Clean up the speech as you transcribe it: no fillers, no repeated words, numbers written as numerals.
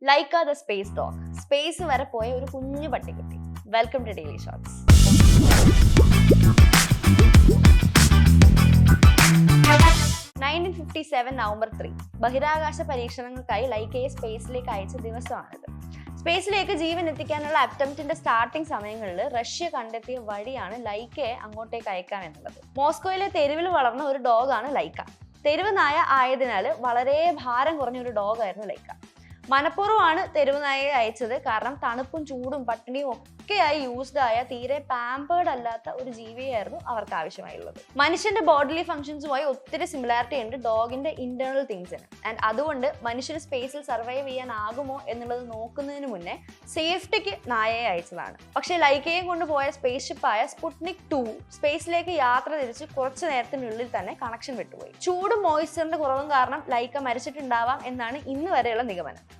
Lyca the space dog, space വരെ പോയ ഒരു കുഞ്ഞു പട്ടിക്കുട്ടി. Welcome to daily shorts. 1957 November 3 ബഹിരാകാശ പരീക്ഷണങ്ങൾക്കായി ലൈക്കയെ സ്പേസിലേക്ക് അയച്ച ദിവസമാണിത്. സ്പേസിലേക്ക് ജീവൻ എത്തിക്കാനുള്ള അറ്റംപ്റ്റിന്റെ സ്റ്റാർട്ടിംഗ് സമയങ്ങളിൽ റഷ്യ കണ്ടെത്തിയ വഴിയാണ് ലൈക്കയെ അങ്ങോട്ടേക്ക് അയക്കാം എന്നുള്ളത്. മോസ്കോയിലെ തെരുവിൽ വളർന്ന ഒരു ഡോഗാണ് ലൈക്ക. തെരുവ് നായ ആയതിനാൽ വളരെ ഭാരം കുറഞ്ഞ ഒരു ഡോഗായിരുന്നു ലൈക്ക. മനഃപൂർവ്വമാണ് തെരുവ് നായയെ അയച്ചത്. കാരണം തണുപ്പും ചൂടും പട്ടിണിയും ഒക്കെയായി യൂസ്ഡ് ആയ തീരെ പാമ്പേർഡ് അല്ലാത്ത ഒരു ജീവിയായിരുന്നു അവർക്ക് ആവശ്യമായുള്ളത്. മനുഷ്യന്റെ ബോഡിലി ഫംഗ്ഷൻസുമായി ഒത്തിരി സിമിലാരിറ്റി ഉണ്ട് ഡോഗിന്റെ ഇന്റേണൽ തിങ്സിന്. ആൻഡ് അതുകൊണ്ട് മനുഷ്യന് സ്പേസിൽ സർവൈവ് ചെയ്യാനാകുമോ എന്നുള്ളത് നോക്കുന്നതിന് മുന്നേ സേഫ്റ്റിക്ക് നായയെ അയച്ചതാണ്. പക്ഷേ ലൈക്കയെ കൊണ്ടുപോയ സ്പേസ് ഷിപ്പായ സ്പുട്നിക് 2 സ്പേസിലേക്ക് യാത്ര തിരിച്ച് കുറച്ചു നേരത്തിനുള്ളിൽ തന്നെ കണക്ഷൻ വിട്ടുപോയി. ചൂടും മോയ്സ്ചറിന്റെ കുറവും കാരണം ലൈക്ക മരിച്ചിട്ടുണ്ടാവാം എന്നാണ് ഇന്ന് വരെയുള്ള നിഗമനം.